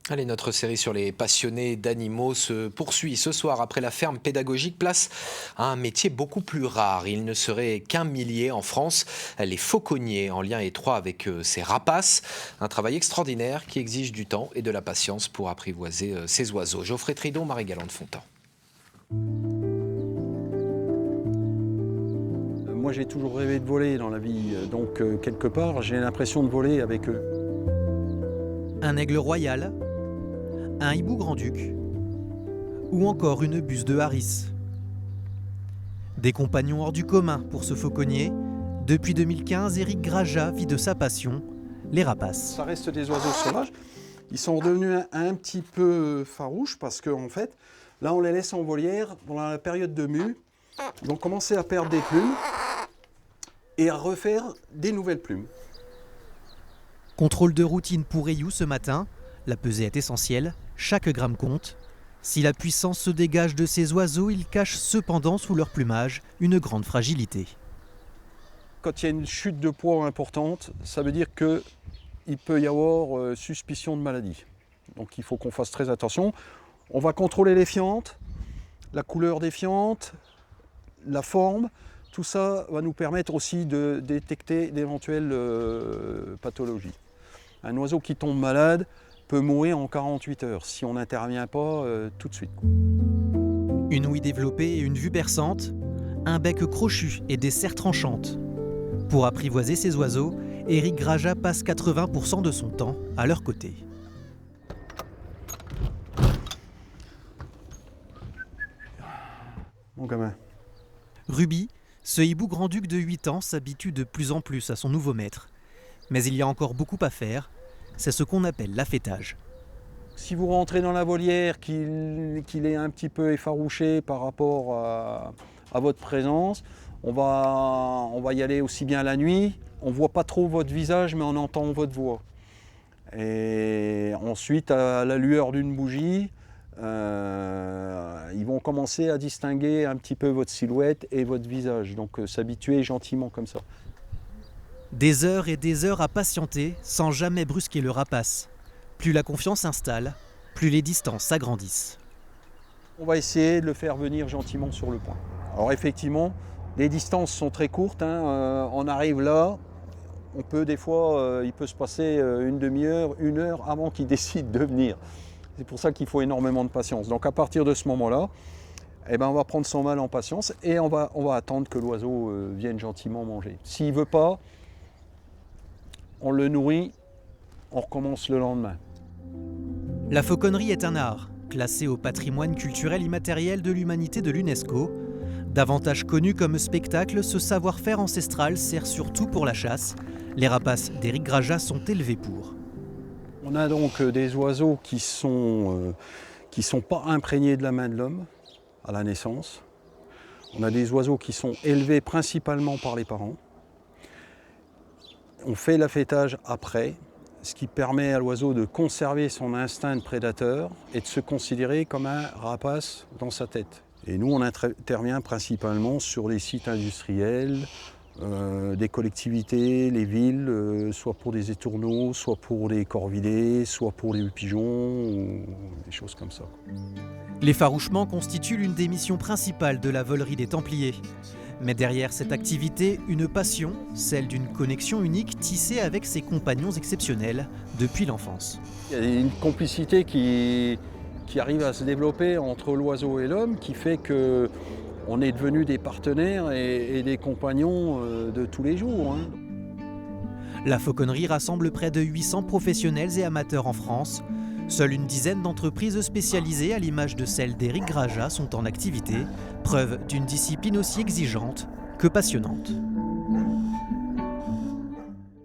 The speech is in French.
Allez, notre série sur les passionnés d'animaux se poursuit ce soir. Après la ferme pédagogique, place à un métier beaucoup plus rare. Il ne serait qu'un millier en France, les fauconniers, en lien étroit avec ces rapaces. Un travail extraordinaire qui exige du temps et de la patience pour apprivoiser ces oiseaux. Geoffrey Tridon, Marie-Galante Fontan. Moi, j'ai toujours rêvé de voler dans la vie, donc quelque part, j'ai l'impression de voler avec eux. Un aigle royal, un hibou grand-duc ou encore une buse de Harris. Des compagnons hors du commun pour ce fauconnier. Depuis 2015, Éric Graja vit de sa passion, les rapaces. Ça reste des oiseaux sauvages. Ils sont devenus un petit peu farouches parce qu'en fait, là, on les laisse en volière pendant la période de mue. Ils vont commencer à perdre des plumes et à refaire des nouvelles plumes. Contrôle de routine pour Rayou ce matin. La pesée est essentielle, chaque gramme compte. Si la puissance se dégage de ces oiseaux, ils cachent cependant sous leur plumage une grande fragilité. Quand il y a une chute de poids importante, ça veut dire qu'il peut y avoir suspicion de maladie. Donc il faut qu'on fasse très attention. On va contrôler les fientes, la couleur des fientes, la forme. Tout ça va nous permettre aussi de détecter d'éventuelles pathologies. Un oiseau qui tombe malade peut mourir en 48 heures si on n'intervient pas tout de suite. Une ouïe développée et une vue perçante, un bec crochu et des serres tranchantes. Pour apprivoiser ces oiseaux, Éric Graja passe 80% de son temps à leur côté. Mon gamin. Ruby, ce hibou grand-duc de 8 ans, s'habitue de plus en plus à son nouveau maître. Mais il y a encore beaucoup à faire. C'est ce qu'on appelle l'affêtage. Si vous rentrez dans la volière, qu'il est un petit peu effarouché par rapport à votre présence, on va y aller aussi bien la nuit. On ne voit pas trop votre visage, mais on entend votre voix. Et ensuite, à la lueur d'une bougie, ils vont commencer à distinguer un petit peu votre silhouette et votre visage. Donc s'habituer gentiment comme ça. Des heures et des heures à patienter sans jamais brusquer le rapace. Plus la confiance s'installe, plus les distances s'agrandissent. On va essayer de le faire venir gentiment sur le point. Alors effectivement, les distances sont très courtes. On arrive là, il peut se passer une demi-heure, une heure avant qu'il décide de venir. C'est pour ça qu'il faut énormément de patience. Donc à partir de ce moment-là, on va prendre son mal en patience et on va attendre que l'oiseau vienne gentiment manger. S'il ne veut pas, on le nourrit, on recommence le lendemain. La fauconnerie est un art, classé au patrimoine culturel immatériel de l'humanité de l'UNESCO. Davantage connu comme spectacle, ce savoir-faire ancestral sert surtout pour la chasse. Les rapaces d'Éric Graja sont élevés pour. On a donc des oiseaux qui sont pas imprégnés de la main de l'homme à la naissance. On a des oiseaux qui sont élevés principalement par les parents. On fait l'affêtage après, ce qui permet à l'oiseau de conserver son instinct de prédateur et de se considérer comme un rapace dans sa tête. Et nous, on intervient principalement sur les sites industriels, des collectivités, les villes, soit pour des étourneaux, soit pour les corvidés, soit pour les pigeons, ou des choses comme ça. L'effarouchement constitue l'une des missions principales de la volerie des Templiers. Mais derrière cette activité, une passion, celle d'une connexion unique tissée avec ses compagnons exceptionnels depuis l'enfance. Il y a une complicité qui arrive à se développer entre l'oiseau et l'homme, qui fait qu'on est devenus des partenaires et des compagnons de tous les jours. La fauconnerie rassemble près de 800 professionnels et amateurs en France. Seule une dizaine d'entreprises spécialisées, à l'image de celle d'Éric Graja, sont en activité, preuve d'une discipline aussi exigeante que passionnante.